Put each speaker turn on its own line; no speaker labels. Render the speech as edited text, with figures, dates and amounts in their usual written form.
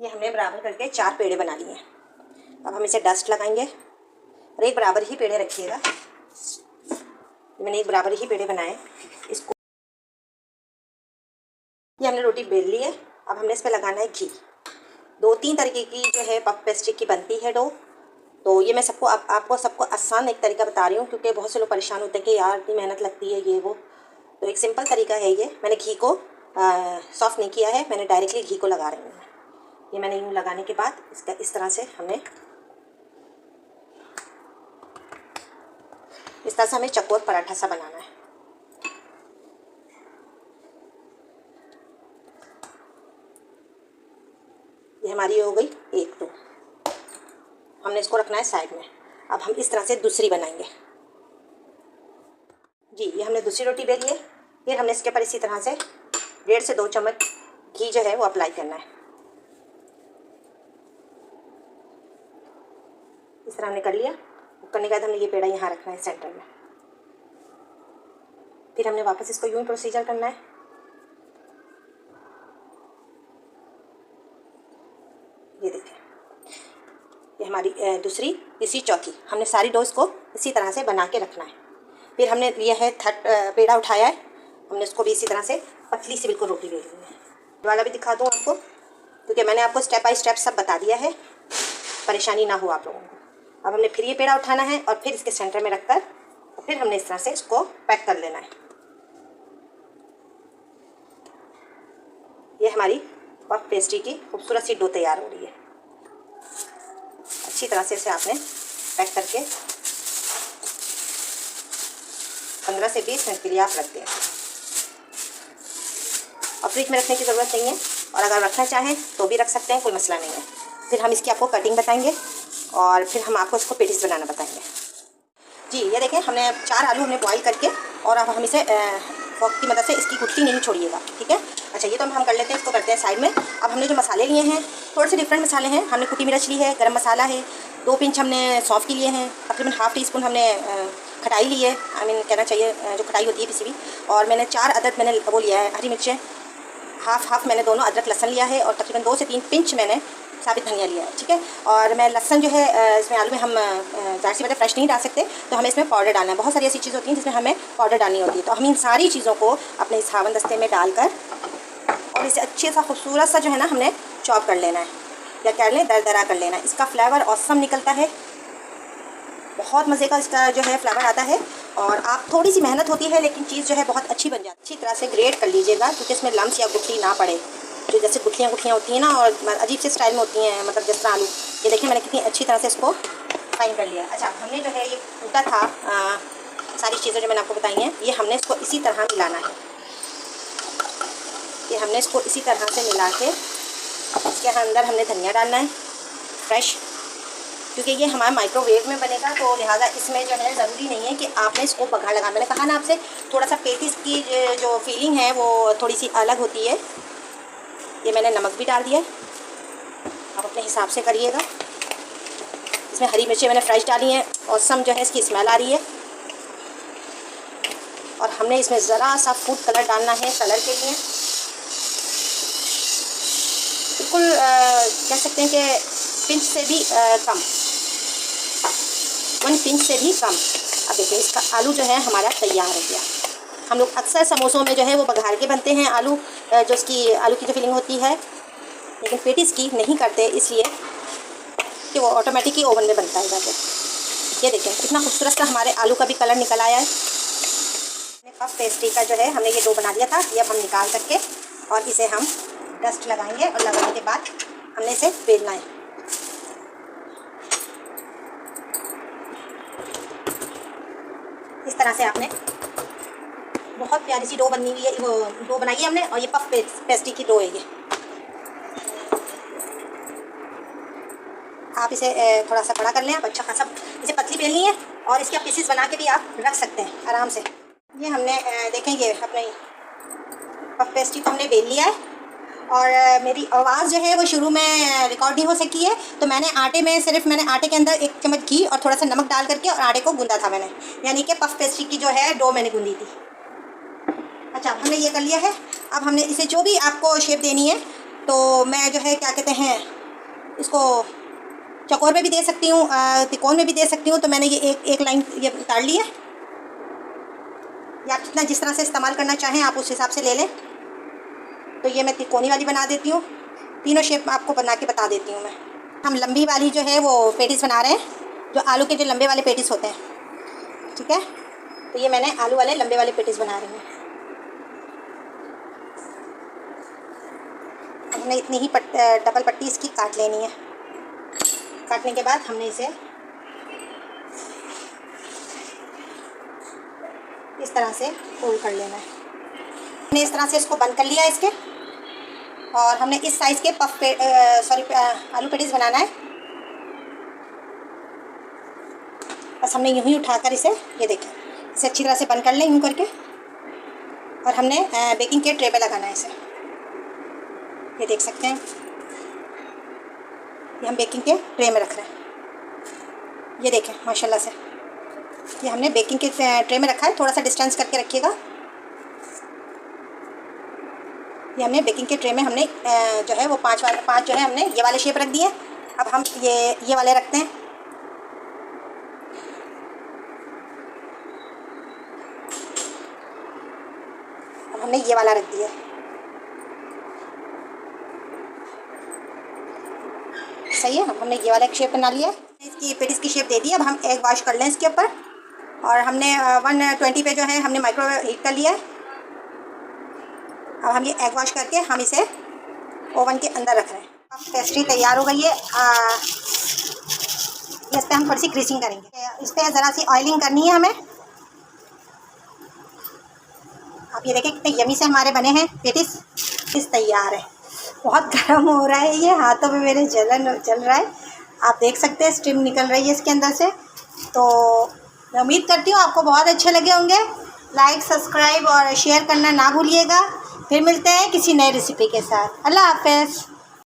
ये हमने बराबर करके 4 पेड़े बना लिए हैं। अब हम इसे डस्ट लगाएंगे और एक बराबर ही पेड़े रखिएगा। मैंने एक बराबर ही पेड़े बनाए। इसको ये हमने रोटी बेल ली है। अब हमने इस पर लगाना है घी। 2-3 तरीके की जो है पफ पेस्ट्री की बनती है डो। तो ये मैं सबको आपको सबको आसान एक तरीका बता रही हूँ, क्योंकि बहुत से लोग परेशान होते हैं कि यार इतनी मेहनत लगती है ये वो। तो एक सिंपल तरीका है ये। मैंने घी को सॉफ्ट नहीं किया है, मैंने डायरेक्टली घी को लगा रही हूँ। ये मैंने यूँ लगाने के बाद इसका इस तरह से हमें चकोर पराठा सा बनाना है। ये हमारी हो गई एक डो। हमने इसको रखना है साइड में। अब हम इस तरह से दूसरी बनाएंगे। जी, ये हमने दूसरी रोटी बेली है। फिर हमने इसके ऊपर इसी तरह से 1.5 से 2 चम्मच घी जो है वो अप्लाई करना है। इस तरह हमने कर लिया। करने के बाद हमने ये पेड़ा यहाँ रखना है सेंटर में। फिर हमने वापस इसको यूं ही प्रोसीजर करना है। ये देखिए, ये हमारी दूसरी, तीसरी, चौथी, हमने सारी डोज को इसी तरह से बना के रखना है। फिर हमने लिया है पेड़ा उठाया है, हमने इसको भी इसी तरह से पतली सी बिल्कुल रोटी ले ली है। वाला भी दिखा दूँ आपको, क्योंकि मैंने आपको स्टेप बाय स्टेप सब बता दिया है, परेशानी ना हो आप लोगों को। अब हमने फिर ये पेड़ा उठाना है और फिर इसके सेंटर में रखकर और फिर हमने इस तरह से इसको पैक कर लेना है। ये हमारी पफ पेस्ट्री की खूबसूरत सी डो तैयार हो रही है। अच्छी तरह से इसे आपने पैक करके 15 से 20 मिनट के लिए आप रख दें। और फ्रिज में रखने की ज़रूरत नहीं है, और अगर रखना चाहें तो भी रख सकते हैं, कोई मसला नहीं है। फिर हम इसकी आपको कटिंग बताएंगे और फिर हम आपको इसको पेटीज बनाना बताएंगे। जी, ये देखें, हमने 4 आलू हमने बॉईल करके, और अब हम इसे फोक की मदद से इसकी गुठली नहीं छोड़िएगा, ठीक है। अच्छा, ये तो हम कर लेते हैं, इसको करते हैं साइड में। अब हमने जो मसाले लिए हैं थोड़े से डिफरेंट मसाले हैं। हमने कुटी मिर्च ली है, गरम मसाला है, 2 पिंच हमने सौंफ की लिए हैं, तकरीबन ½ टीस्पून हमने खटाई ली है, कहना चाहिए जो खटाई होती है किसी भी। और मैंने 4 अदद मैंने वो लिया है हरी मिर्चें, हाफ मैंने दोनों अदरक लहसन लिया है, और तकरीबन 2 से 3 पिंच मैंने साबित धनिया लिया है, ठीक है। और मैं लहसन जो है इसमें आलू में हम ज़ाहिर सी बात है फ्रेश नहीं डाल सकते, तो हमें इसमें पाउडर डालना है। बहुत सारी ऐसी चीज़ होती हैं जिसमें हमें पाउडर डालनी होती है। तो हम इन सारी चीज़ों को अपने इस हावन दस्ते में डालकर और इसे अच्छे सा खूबसूरत सा जो है ना हमने चॉप कर लेना है, या कह लें दरदरा कर लेना है। इसका फ्लेवर ऑसम निकलता है, बहुत मज़े का इसका जो है फ्लेवर आता है। और आप थोड़ी सी मेहनत होती है, लेकिन चीज़ जो है बहुत अच्छी बन जाती है। अच्छी तरह से ग्रेट कर लीजिएगा, क्योंकि इसमें लम्स या गुठली ना पड़े, जो जैसे गुठलियाँ होती हैं ना, और अजीब से स्टाइल में होती हैं, मतलब जिस तरह आलू। ये देखिए मैंने कितनी अच्छी तरह से इसको फाइन कर लिया। अच्छा, हमने जो है ये कूटा था, सारी चीज़ें जो मैंने आपको बताई हैं, ये हमने इसको इसी तरह मिलाना है। ये हमने इसको इसी तरह से मिला के इसके अंदर हमने धनिया डालना है फ्रेश, क्योंकि ये हमारा माइक्रोवेव में बनेगा, तो लिहाजा इसमें जो है ज़रूरी नहीं है कि आपने इसको बघार लगा। मैंने कहा ना आपसे, थोड़ा सा पेटीज की जो फीलिंग है वो थोड़ी सी अलग होती है। ये मैंने नमक भी डाल दिया है, आप अपने हिसाब से करिएगा। इसमें हरी मिर्चें मैंने फ्रेश डाली हैं, और सम जो है इसकी स्मेल आ रही है। और हमने इसमें ज़रा सा फूड कलर डालना है कलर के लिए, बिल्कुल कह सकते हैं कि पिंच से भी कम, 1 पिंच से भी कम। अब देखिए इसका आलू जो है हमारा तैयार हो गया। हम लोग अक्सर समोसों में जो है वो बघार के बनते हैं आलू, जो उसकी आलू की जो फीलिंग होती है, लेकिन पेटीज की नहीं करते, इसलिए कि वो ऑटोमेटिक ही ओवन में बनता है जाके। ये देखें कितना खूबसूरत सा हमारे आलू का भी कलर निकल आया है। पफ पेस्ट्री का जो है हमने ये डो बना दिया था, ये अब हम निकाल करके और इसे हम डस्ट लगाएंगे, और लगाने के बाद हमने इसे बेलना है। इस तरह से आपने बहुत प्यारी सी डो बनी हुई है, वो डो बनाई है हमने, और ये पफ पेस्ट्री की डो है ये। आप इसे थोड़ा सा बड़ा कर लें, आप अच्छा खासा इसे पतली बेलनी है, और इसके पीसेस बना के भी आप रख सकते हैं आराम से। ये हमने देखें, ये अपने पफ पेस्ट्री को हमने बेल लिया है, और मेरी आवाज़ जो है वो शुरू में रिकॉर्ड नहीं हो सकी है, तो मैंने आटे में सिर्फ मैंने आटे के अंदर 1 चम्मच घी और थोड़ा सा नमक डाल करके और आटे को गूंदा था मैंने, यानी कि पफ पेस्ट्री की जो है डो मैंने गूंदी थी। अच्छा, हमने ये कर लिया है। अब हमने इसे जो भी आपको शेप देनी है, तो मैं जो है क्या कहते हैं इसको चौकोर में भी दे सकती हूँ, तिकोन में भी दे सकती हूँ। तो मैंने ये एक लाइन ये उतार ली है। या आप जितना जिस तरह से इस्तेमाल करना चाहें आप उस हिसाब से ले लें। तो ये मैं तिकोनी वाली बना देती हूँ। तीनों शेप आपको बना के बता देती हूँ मैं। हम लंबी वाली जो है वो पेटीज बना रहे हैं, जो आलू के जो लंबे वाले पेटीज होते हैं, ठीक है। तो ये मैंने आलू वाले लंबे वाले पेटीज बना रही हूँ। हमने इतनी ही डबल पट्टी इसकी काट लेनी है। काटने के बाद हमने इसे इस तरह से फोल्ड कर लेना है। हमने इस तरह से इसको बंद कर लिया इसके, और हमने इस साइज़ के आलू पेटीज बनाना है। बस हमने यूँ ही उठाकर इसे, ये देखें, इसे अच्छी तरह से बंद कर लें यूँ करके। और हमने बेकिंग के ट्रे पे लगाना है इसे। ये देख सकते हैं, ये हम बेकिंग के ट्रे में रख रहे हैं। ये देखें माशाल्लाह से, ये हमने बेकिंग के ट्रे में रखा है। थोड़ा सा डिस्टेंस करके रखिएगा। ये हमने बेकिंग के ट्रे में हमने जो है वो पांच जो है हमने ये वाले शेप रख दिए। अब हम ये वाले रखते हैं। अब हमने ये वाला रख दिया। सही है। अब हमने ये वाला एक शेप बना लिया। इसकी पेटीज की शेप दे दी। अब हम एग वॉश कर लें इसके ऊपर। और हमने 120 पे जो है हमने माइक्रोवेव हीट कर लिया है। अब हम ये एग वॉश करके हम इसे ओवन के अंदर रख रहे हैं। अब पेस्ट्री तैयार हो गई है। इस पर हम थोड़ी सी ग्रीसिंग करेंगे। इस पर ज़रा सी ऑयलिंग करनी है हमें। आप ये देखें कितने यमी से हमारे बने हैं पेटीज। इस तैयार है। बहुत गर्म हो रहा है, ये हाथों में मेरे जल रहा है। आप देख सकते हैं स्टीम निकल रही है इसके अंदर से। तो मैं उम्मीद करती हूँ आपको बहुत अच्छे लगे होंगे। लाइक, सब्सक्राइब और शेयर करना ना भूलिएगा। फिर मिलते हैं किसी नई रेसिपी के साथ। अल्लाह हाफ़िज़।